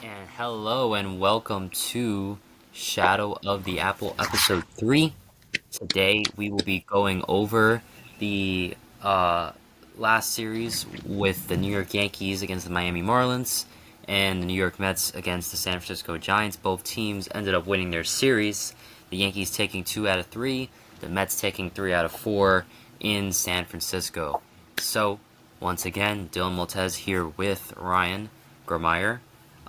And hello and welcome to Shadow of the Apple episode 3. Today we will be going over the last series with the New York Yankees against the Miami Marlins and the New York Mets against the San Francisco Giants. Both teams ended up winning their series. The Yankees taking 2 out of 3, the Mets taking 3 out of 4 in San Francisco. So, once again, Dylan Maltez here with Ryan Gromeyer.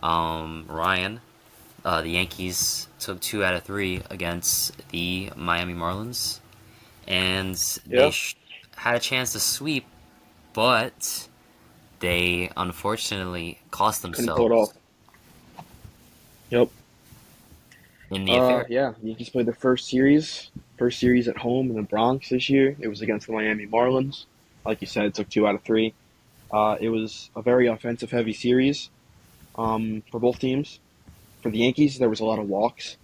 Ryan, the Yankees took 2 out of 3 against the Miami Marlins, and they Yeah, had a chance to sweep, but they unfortunately cost couldn't pull it off. themselves Yep. in the affair. Yeah, Yankees played their first series at home in the Bronx this year. It was against the Miami Marlins. Like you said, it took 2 out of 3. It was a very offensive heavy series for both teams. For the Yankees, there was a lot of walks.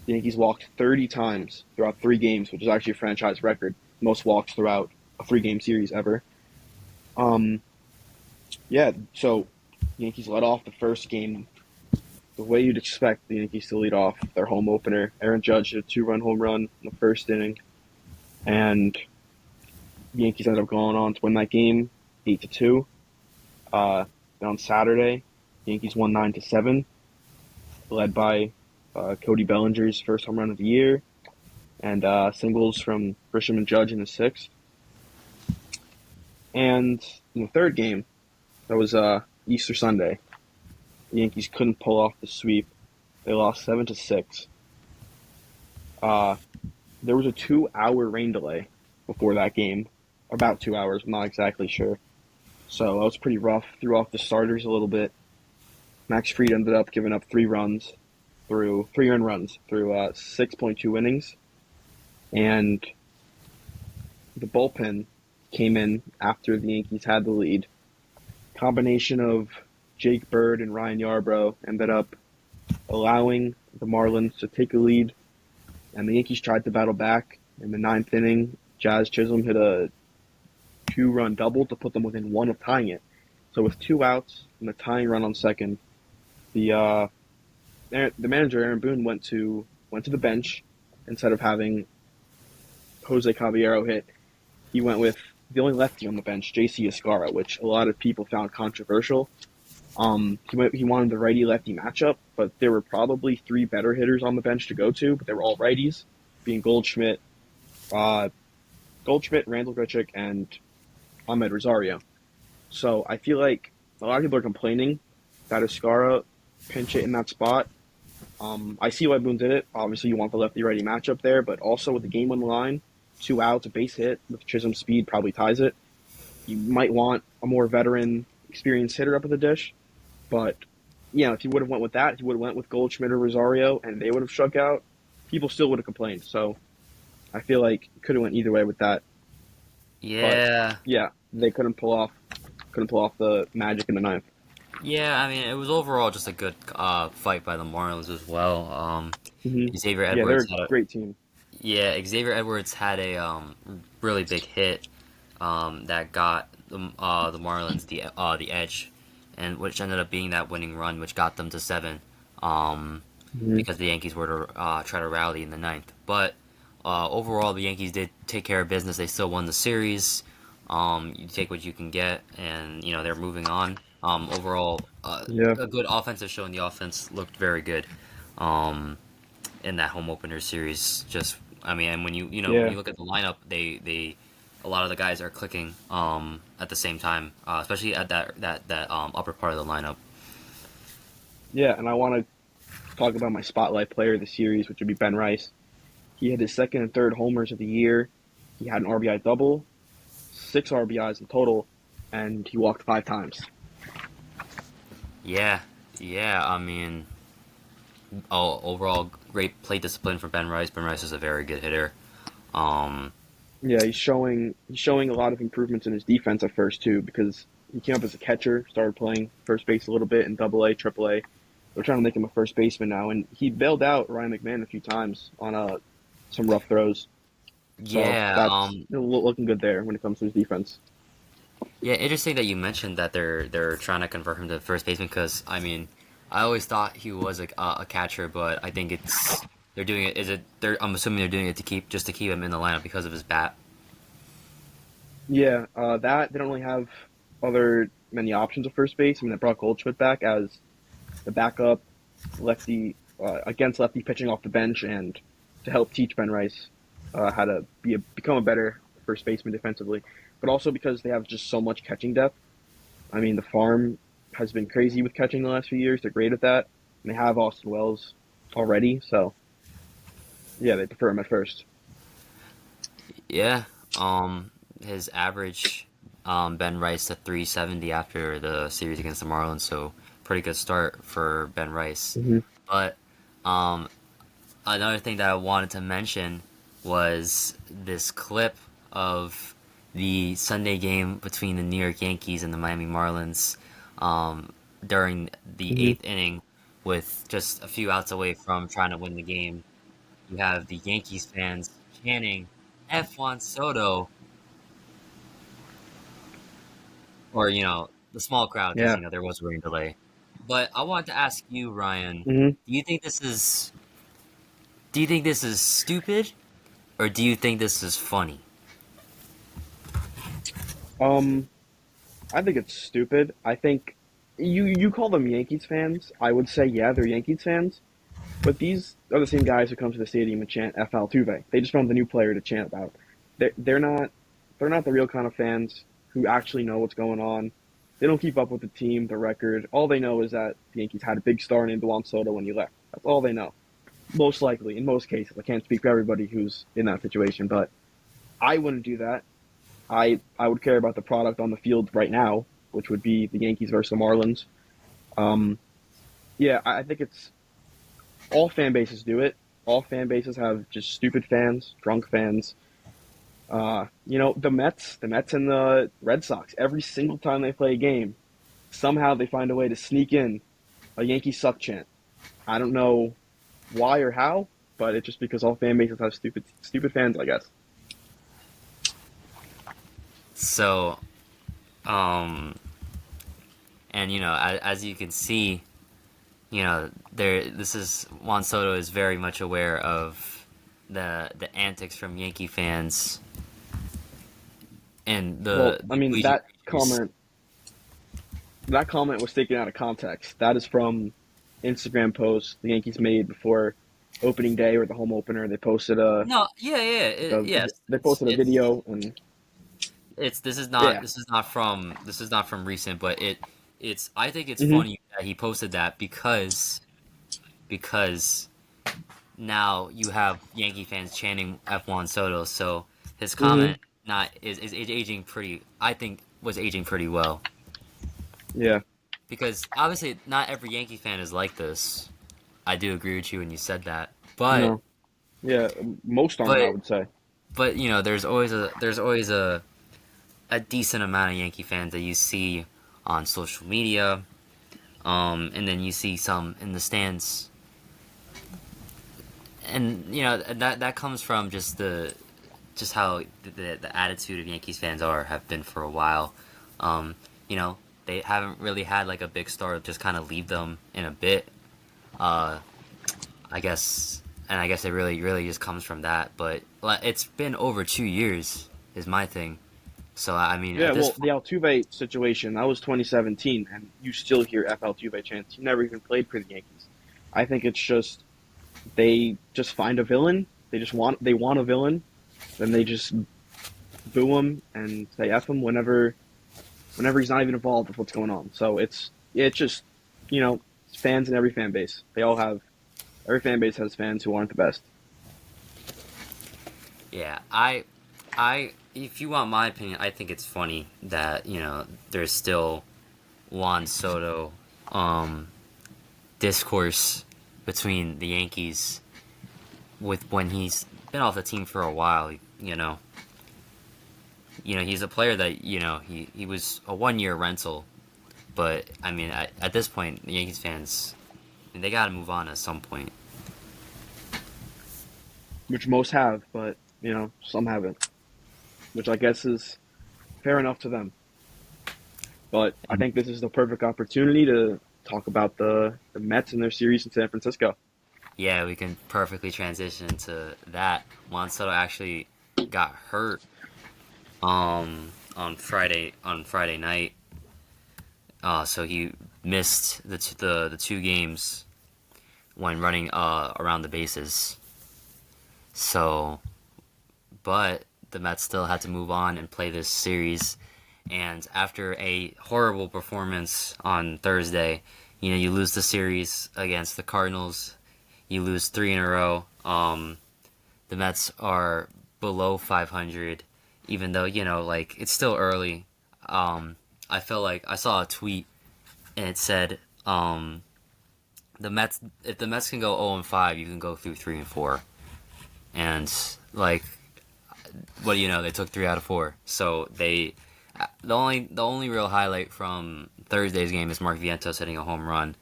The Yankees walked 30 times throughout 3 games, which is actually a franchise record. Most walks throughout a 3-game series ever. Um, yeah, so Yankees led off the first game the way you'd expect the Yankees to lead off their home opener. Aaron Judge hit a 2-run home run in the first inning, and the Yankees ended up going on to win that game 8-2. Then on Saturday, the Yankees won 9-7, led by Cody Bellinger's first home run of the year and singles from Grisham and Judge in the sixth. And in the third game, that was Easter Sunday, the Yankees couldn't pull off the sweep. They lost 7-6. Uh, there was a 2-hour rain delay before that game, about 2 hours. I'm not exactly sure. So that was pretty rough. Threw off the starters a little bit. Max Fried ended up giving up 3 earned runs through 6.2 innings, and the bullpen came in after the Yankees had the lead. Combination of Jake Bird and Ryan Yarbrough ended up allowing the Marlins to take a lead, and the Yankees tried to battle back. In the ninth inning, Jazz Chisholm hit a 2-run double to put them within one of tying it. So with 2 outs and a tying run on second, the manager Aaron Boone went to the bench instead of having Jose Caballero hit. He went with the only lefty on the bench, J.C. Escara, which a lot of people found controversial. He wanted the righty-lefty matchup, but there were probably 3 better hitters on the bench to go to, but they were all righties, being uh, Randall Grichuk, and Ahmed Rosario. So I feel like a lot of people are complaining that Escara pinch hit in that spot. I see why Boone did it. Obviously, you want the lefty-righty matchup there, but also with the game on the line, 2 outs, a base hit with Chisholm's speed probably ties it. You might want a more veteran, experienced hitter up at the dish, but if he would have went with that, he would have went with Goldschmidt or Rosario, and they would have struck out. People still would have complained. So I feel like it could have went either way with that. But Yeah, yeah, they couldn't pull off the magic in the ninth. yeah. I mean, it was overall just a good fight by the Marlins as well. Xavier Yeah, they're Edwards a had a great team. Xavier Edwards had a really big hit that got the Marlins the edge, and which ended up being that winning run, which got them to 7. Hmm. Because the Yankees were to try to rally in the ninth. But overall, the Yankees did take care of business. They still won the series. You take what you can get, and they're moving on. Overall, Yeah, a good offensive show, and the offense looked very good in that home opener series. Just, I mean, and when yeah, you look at the lineup, they a lot of the guys are clicking at the same time, especially at that upper part of the lineup. yeah. And I want to talk about my spotlight player of the series, which would be Ben Rice. He had his second and third homers of the year. He had an RBI double, 6 RBIs in total, and he walked 5 times. Yeah, yeah. I mean, overall, great plate discipline for Ben Rice. Ben Rice is a very good hitter. Um, Yeah, he's showing a lot of improvements in his defense at first too, because he came up as a catcher, started playing first base a little bit in Double A, Triple A. They're trying to make him a first baseman now, and he bailed out Ryan McMahon a few times on some rough throws. So yeah, that's looking good there when it comes to his defense. yeah. Interesting that you mentioned that they're trying to convert him to first baseman because I mean, I always thought he was a catcher, but I think it's they're doing it. Is it? They're. I'm assuming they're doing it to keep him in the lineup because of his bat. Yeah, that they don't really have other many options at first base. I mean, they brought Goldschmidt back as the backup lefty against lefty pitching off the bench, and to help teach Ben Rice how to become a better first baseman defensively. But also because they have just so much catching depth. I mean, the farm has been crazy with catching the last few years. They're great at that. And they have Austin Wells already, so yeah, they prefer him at first. Yeah. His average, Ben Rice to 370 after the series against the Marlins, so pretty good start for Ben Rice. Hmm. But um, another thing that I wanted to mention was this clip of the Sunday game between the New York Yankees and the Miami Marlins during the Hmm. eighth inning, with just a few outs away from trying to win the game. You have the Yankees fans chanting F. Juan Soto, or the small crowd, because Yeah. there was a rain delay. But I wanted to ask you, Ryan, Hmm. do you think this is do you think this is stupid, or do you think this is funny? Um, I think it's stupid. I think you call them Yankees fans. I would say yeah, they're Yankees fans. But these are the same guys who come to the stadium and chant "F Altuve." They just found the new player to chant about. They're not the real kind of fans who actually know what's going on. They don't keep up with the team, the record. All they know is that the Yankees had a big star named Juan Soto when he left. That's all they know. Most likely, in most cases, I can't speak for everybody who's in that situation, but I wouldn't do that. I would care about the product on the field right now, which would be the Yankees versus the Marlins. Um, yeah, I think it's all fan bases do it. All fan bases have just stupid fans, drunk fans. The Mets and the Red Sox. Every single time they play a game, somehow they find a way to sneak in a Yankee suck chant. I don't know why or how, but it's just because all fan bases have stupid fans, I guess. So, um, and as you can see, there this is Juan Soto is very much aware of the antics from Yankee fans and Well, I the mean collegiate ranges. that comment was taken out of context. That is from Instagram post the Yankees made before opening day or the home opener. No, yeah, yeah, yes, They posted a video and it's yeah. this is not from recent, but it's I think it's Hmm. funny that he posted that because now you have Yankee fans chanting F1 Soto, so his Hmm. comment not is aging pretty. I think was aging pretty well, Yeah. because obviously not every Yankee fan is like this. I do agree with you when you said that, No. Yeah. Most aren't, I but would say. there's always a decent amount of Yankee fans that you see on social media, and then you see some in the stands, and that comes from just how the attitude of Yankees fans have been for a while. Um, you know, they haven't really had like a big star just kind of leave them in a bit. Uh, I guess, and I guess it really just comes from that. But it's been over 2 years, is my thing. So I mean, Yeah. at this Well, point, the Altuve situation that was 2017, and you still hear F Altuve chants. He never even played for the Yankees. I think it's just they just find a villain. They want a villain, then they just boo him and say F him whenever he's not even involved with what's going on. So it's just it's fans in every fan base. Every fan base has fans who aren't the best. yeah, if you want my opinion, I think it's funny that there's still Juan Soto um, discourse between the Yankees with when he's been off the team for a while. He's a player that he was a 1 year rental, but I mean at this point the Yankees fans, I mean, they got to move on at some point. Which most have, but some haven't, which I guess is fair enough to them. But I And think this is the perfect opportunity to talk about the Mets and their series in San Francisco. Yeah, we can perfectly transition to that. Juan Soto actually got hurt on Friday night. So he missed the 2 games when running around the bases. So, but the Mets still had to move on and play this series. And after a horrible performance on Thursday, you lose the series against the Cardinals. You lose 3 in a row. The Mets are below 500, even though like it's still early. I felt like I saw a tweet and it said, the Mets if the Mets can go 0-5, you can go through 3-4. And like, what do you know? They took 3 out of 4. So the only real highlight from Thursday's game is Mark Vientos hitting a home run.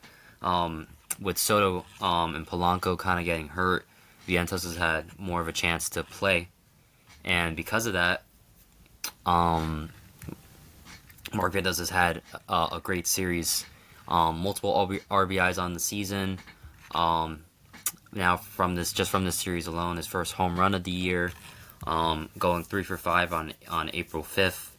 With Soto and Polanco kind of getting hurt, Vientos has had more of a chance to play, and because of that, Mark Vientos has had a great series, multiple RBIs on the season. Now from this series alone, his first home run of the year, going 3 for 5 on April 5th,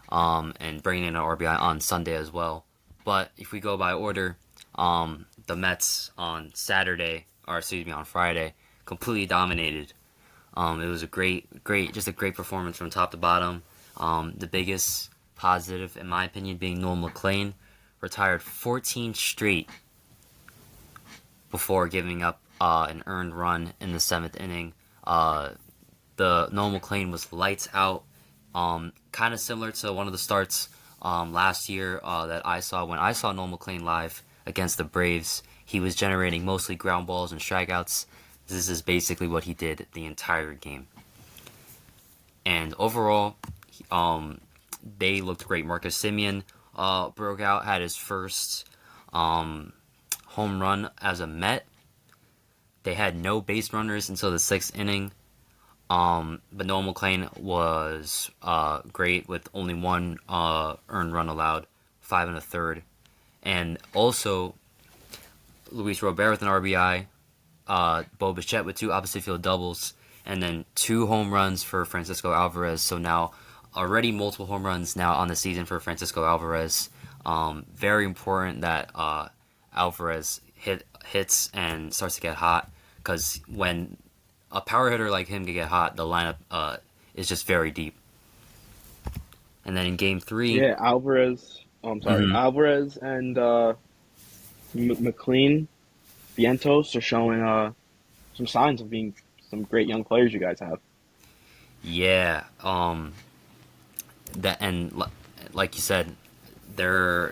and bringing in an RBI on Sunday as well. But if we go by order, the Mets on Friday, completely dominated. It was a just a great performance from top to bottom. The biggest positive, in my opinion, being Noel McLean, retired 14 straight before giving up an earned run in the 7th inning. The Noel McLean was lights out, kind of similar to one of the starts last year that I saw when I saw Noel McLean live against the Braves. He was generating mostly ground balls and strikeouts. This is basically what he did the entire game. And overall, they looked great. Marcus Semien broke out, had his first home run as a Met. They had no base runners until the 6th inning. But Noel McLean was great with only one earned run allowed, 5 1/3. And also, Luis Robert with an RBI, Bo Bichette with 2 opposite field doubles, and then 2 home runs for Francisco Alvarez. So now, already multiple home runs now on the season for Francisco Alvarez. Very important that Alvarez hits and starts to get hot, because when a power hitter like him can get hot, the lineup is just very deep. And then in Game 3, Yeah, Alvarez. Oh, I'm sorry, mhm, Alvarez and McLean, Vientos are showing some signs of being some great young players you guys have. yeah, that and like you said, they're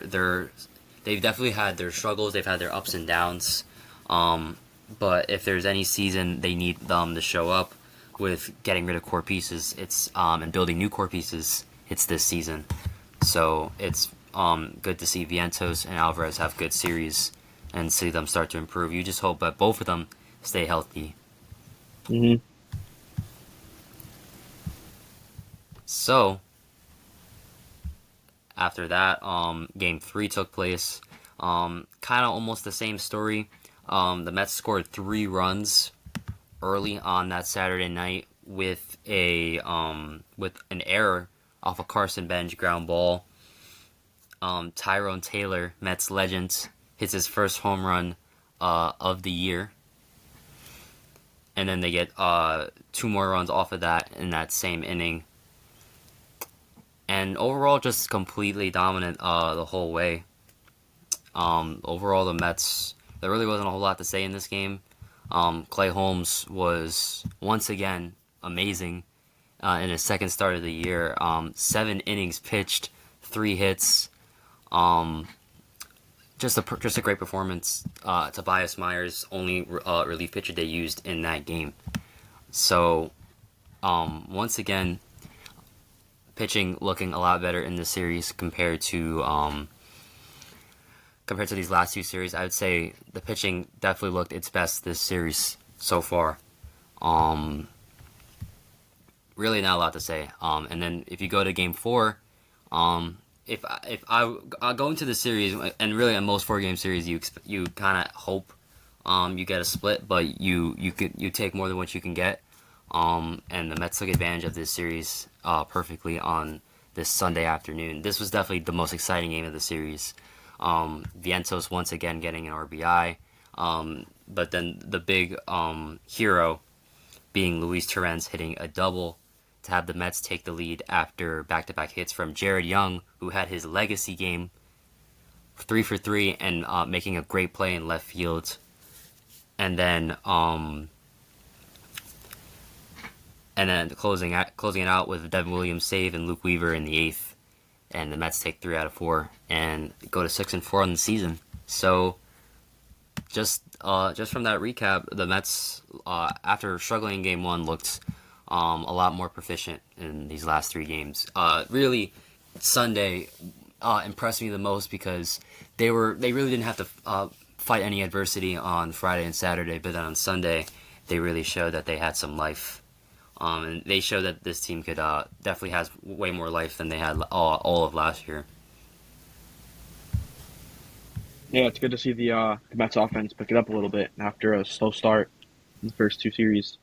they've definitely had their struggles. They've had their ups and downs. But if there's any season they need them to show up with getting rid of core pieces, it's and building new core pieces, it's this season. So it's good to see Vientos and Alvarez have good series and see them start to improve. You just hope that both of them stay healthy. Hmm. So after that, Game 3 took place. Kind of almost the same story. The Mets scored 3 runs early on that Saturday night with an error off a Carson Bench ground ball. Tyrone Taylor, Mets legend, hits his first home run of the year, and then they get 2 more runs off of that in that same inning. And overall, just completely dominant the whole way. Overall, the Mets, there really wasn't a whole lot to say in this game. Clay Holmes was once again amazing in his second start of the year. 7 innings pitched, 3 hits. Just a great performance. Tobias Myers, only relief pitcher they used in that game. So once again, pitching looking a lot better in this series compared to these last 2 series. I would say the pitching definitely looked its best this series so far. Really not a lot to say. And then if you go to Game 4, if I go into the series, and really in most 4 game series, you kind of hope you get a split, but you take more than what you can get. And the Mets took advantage of this series perfectly on this Sunday afternoon. This was definitely the most exciting game of the series. Vientos once again getting an RBI, but then the big hero being Luis Torrens hitting a double to have the Mets take the lead after back-to-back hits from Jared Young, who had his legacy game, 3 for 3, and making a great play in left field. And then closing it out with Devin Williams save and Luke Weaver in the eighth, and the Mets take 3 out of 4 and go to 6-4 on the season. So just from that recap, the Mets after struggling in Game 1 looked a lot more proficient in these last 3 games. Really, Sunday impressed me the most because they really didn't have to fight any adversity on Friday and Saturday, but then on Sunday they really showed that they had some life. And they showed that this team could definitely has way more life than they had all of last year. Yeah, it's good to see the Mets offense pick it up a little bit after a slow start in the first 2 series.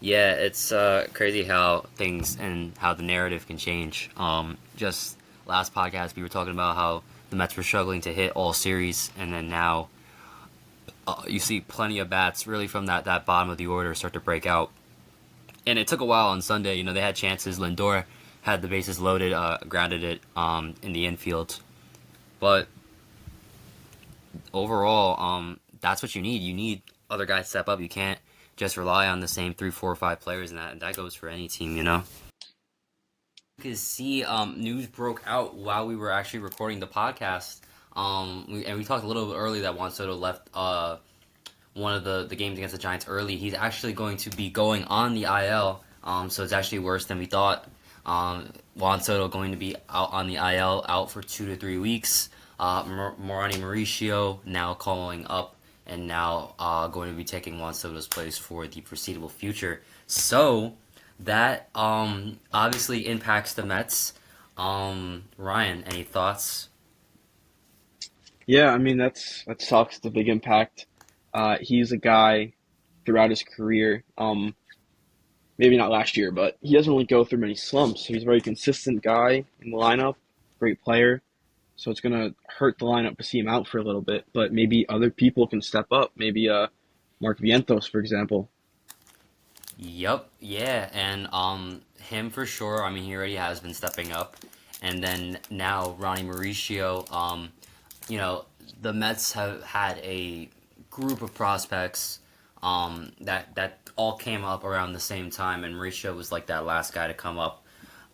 Yeah, it's crazy how things and how the narrative can change. Just last podcast, we were talking about how the Mets were struggling to hit all series, and then now you see plenty of bats really from that bottom of the order start to break out. And it took a while on Sunday. You know, they had chances. Lindor had the bases loaded, grounded it in the infield. But overall, that's what you need. You need other guys to step up. You can't just rely on the same 3, 4, 5 players, and that goes for any team, you know. You can see news broke out while we were actually recording the podcast. We talked a little bit earlier that Juan Soto left one of the games against the Giants early. He's actually going to be going on the IL, so it's actually worse than we thought. Juan Soto going to be out on the IL, out for 2 to 3 weeks. Morani Mauricio now calling up and now going to be taking Juan Soto's place for the foreseeable future. So that obviously impacts the Mets. Ryan, any thoughts? Yeah, I mean that sucks. It's a big impact. He's a guy throughout his career. Maybe not last year, but he doesn't really go through many slumps. He's a very consistent guy in the lineup, great player. So it's gonna hurt the lineup to see him out for a little bit. But maybe other people can step up. Maybe Mark Vientos, for example. Yep, yeah, and him for sure. I mean, he already has been stepping up, and then now Ronnie Mauricio. You know, the Mets have had a group of prospects that all came up around the same time, and Mauricio was like that last guy to come up.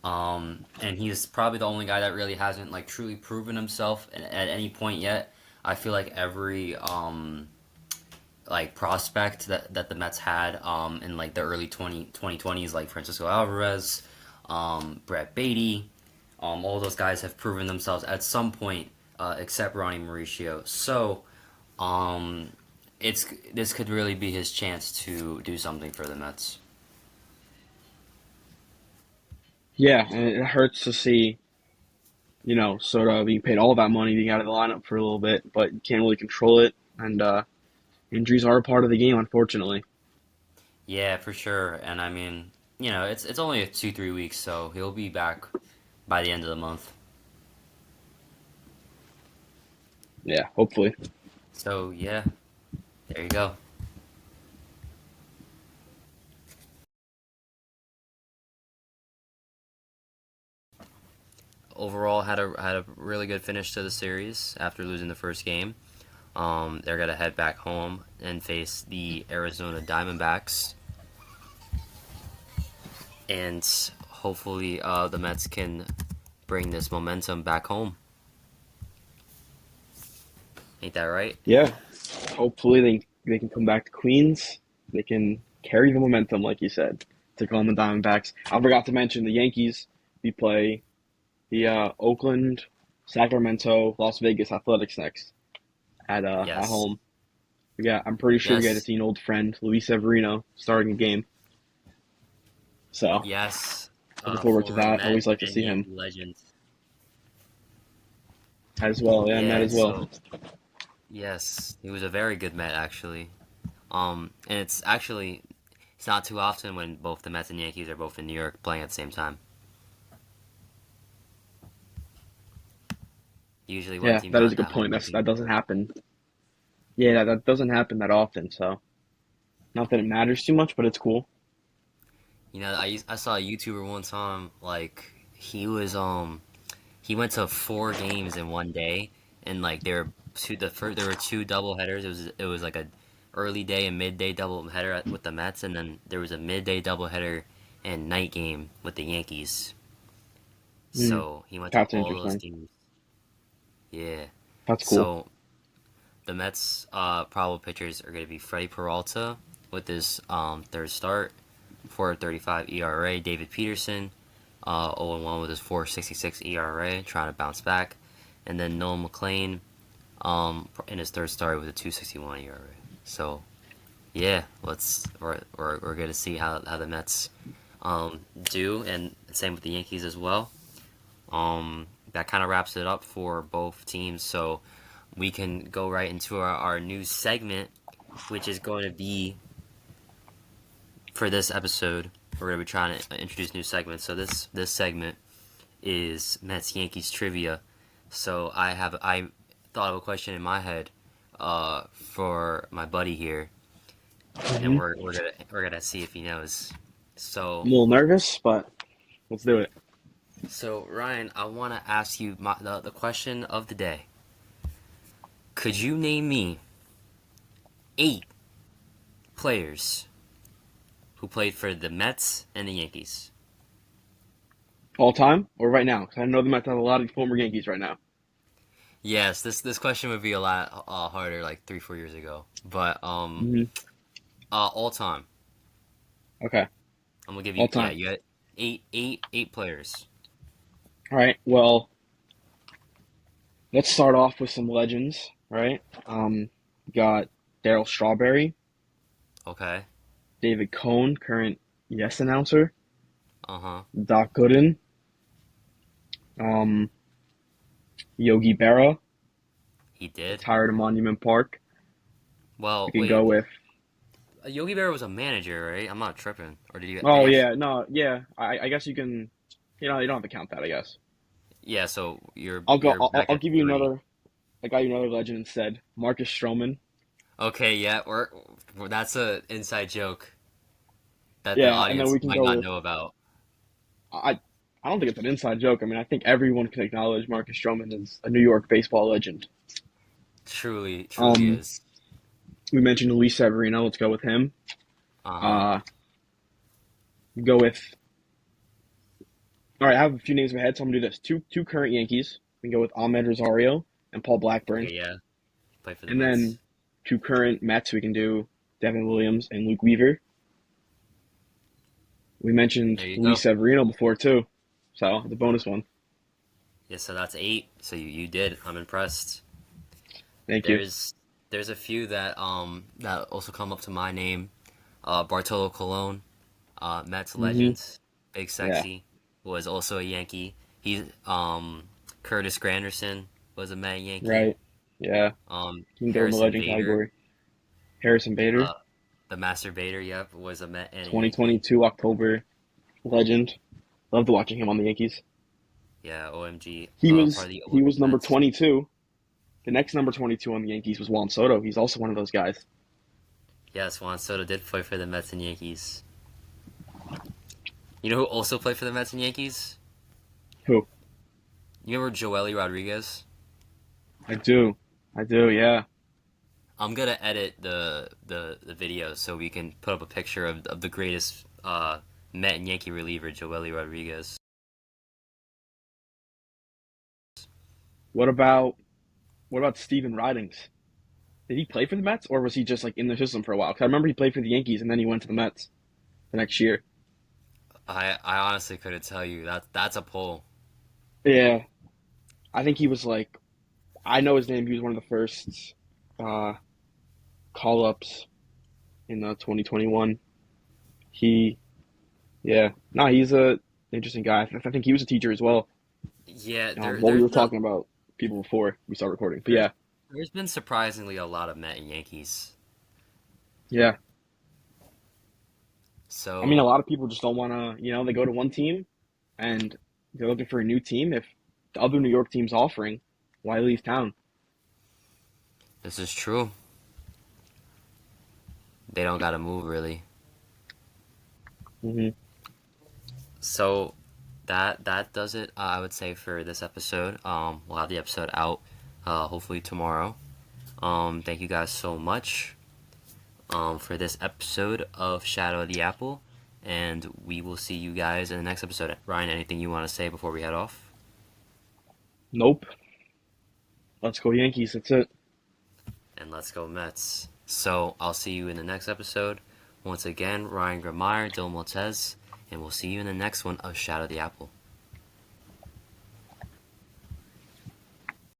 And he's probably the only guy that really hasn't like truly proven himself at any point yet. I feel like every like prospect that the Mets had in like the early 2020s, like Francisco Alvarez, Brett Beatty, all those guys have proven themselves at some point, except Ronnie Mauricio. So um, this could really be his chance to do something for the Mets. Yeah, and it hurts to see, sort of being paid all that money, being out of the lineup for a little bit, but you can't really control it. And injuries are a part of the game, unfortunately. Yeah, for sure. And I mean, it's only a 2 3 weeks, so he'll be back by the end of the month. Yeah, hopefully. So yeah, there you go. Overall, had a really good finish to the series after losing the first game. They're gonna head back home and face the Arizona Diamondbacks, and hopefully the Mets can bring this momentum back home. Ain't that right? Yeah, hopefully they can come back to Queens. They can carry the momentum, like you said, to go on the Diamondbacks. I forgot to mention the Yankees. We play the Oakland, Sacramento, Las Vegas Athletics next at Yes. home. Yeah, I'm pretty sure we got to Yes. see an old friend, Luis Severino, starting a game. So Yes. looking forward to Former that. Met Always like to and see Yankee him. legend. as well. Yeah, Met Yeah, as well. so yes, he was a very good Met actually. And it's not too often when both the Mets and Yankees are both in New York playing at the same time. Usually one Yeah, team's that is on a good that home, point. one That team's on the doesn't road. happen. Yeah, that doesn't happen that often. So not that it matters too much, but it's cool. I saw a YouTuber one time like he went to 4 games in one day, and like there were two double headers. It was like a early day and midday double header with the Mets, and then there was a midday double header and night game with the Yankees. Mm, So he went to that's all those interesting. games. Yeah. That's cool. So the Mets probable pitchers are going to be Freddie Peralta with his third start, 4.35 ERA. David Peterson, 0-1 with his 4.66 ERA, trying to bounce back, and then Noel McLean in his third start with a 2.61 ERA. So yeah, we're going to see how the Mets do, and same with the Yankees as well. That kind of wraps it up for both teams. So we can go right into our new segment, which is going to be for this episode. We're going to be trying to introduce new segments. So this segment is Mets Yankees trivia. So I thought of a question in my head for my buddy here, and Hmm. we're gonna see if he knows. I'm So a little nervous, but let's do it. so Ryan, I want to ask you the question of the day. Could you name me 8 players who played for the Mets and the Yankees? All time or right now? 'Cause I know the Mets have a lot of former Yankees right now. Yes, this question would be a lot harder like 3 4 years ago, but Hmm. all time. Okay, I'm gonna give all you yeah time. you had eight players. All right. Well, let's start off with some legends, right? Got Daryl Strawberry, Okay. David Cohn, current Yes announcer, Uh huh. Doc Gooden, um, Yogi Berra, He did. retired at Monument Park. We Well, can go wait. with. Yogi Berra was a manager, right? I'm not tripping. Or did Oh he actually? yeah, no, yeah. I guess you can. You don't have to count that. I guess. Yeah. So you're I'll go. you're back I'll at give you three. another. I got you another legend instead. Marcus Stroman. Okay. Yeah. That's a inside joke that the Yeah, and then audience we can might go not with. know about. I. I don't think it's an inside joke. I mean, I think everyone can acknowledge Marcus Stroman is a New York baseball legend. Truly, truly Um, is. we mentioned Luis Severino. Let's go with him. Uh huh. Uh, go with. All right, I have a few names in my head, so I'm gonna do this. Two current Yankees. We can go with Ahmed Rosario and Paul Blackburn, Okay. Yeah. Play for the and Mets. then two current Mets. We can do Devin Williams and Luke Weaver. We mentioned There you Luis go. Severino before too, so the bonus one. Yeah. So that's 8. So you did. I'm impressed. Thank you. There's a few that also come up to my name. Bartolo Colon, Mets Hmm. legend, Big Yeah. Sexy, was also a Yankee. He Curtis Granderson was a Met Yankee. Right. Yeah. You can go in the Harrison legend Bader, category. Harrison Bader, uh, the Master Bader, yep, was a Met and a Yankee. 2022 October legend. Loved watching him on the Yankees. Yeah, OMG, part of the He was number Mets. 22. The next number 22 on the Yankees was Juan Soto. He's also one of those guys. Yes, Juan Soto did play for the Mets and Yankees. You know who also played for the Mets and Yankees? Who? You remember Joely Rodriguez? I do. I do. Yeah. I'm gonna edit the video so we can put up a picture of the greatest Met and Yankee reliever, Joely Rodriguez. What about what about Steven Ridings? Did he play for the Mets or was he just like in the system for a while? 'Cause I remember he played for the Yankees and then he went to the Mets the next year. I honestly couldn't tell you. That's a poll. Yeah. I think he was like I know his name. He was one of the first uh, call ups in 2021. He, yeah, he's a interesting guy. I think he was a teacher as well. Yeah, What we there's were not. talking about people before we start recording. But There's yeah, there's been surprisingly a lot of Met and Yankees. yeah. I mean, a So lot of people just don't want to. They go to one team and they're looking for a new team. If the other New York team's offering, why leave town? this is true. They don't gotta move really. Hmm. So that does it. I would say for this episode. We'll have the episode out hopefully tomorrow. Thank you guys so much for this episode of Shadow of the Apple, and we will see you guys in the next episode. Ryan, anything you want to say before we head off? Nope. Let's go Yankees. That's it. And let's go Mets. So I'll see you in the next episode. Once again, Ryan Grameyer, Dylan Maltez, and we'll see you in the next one of Shadow of the Apple.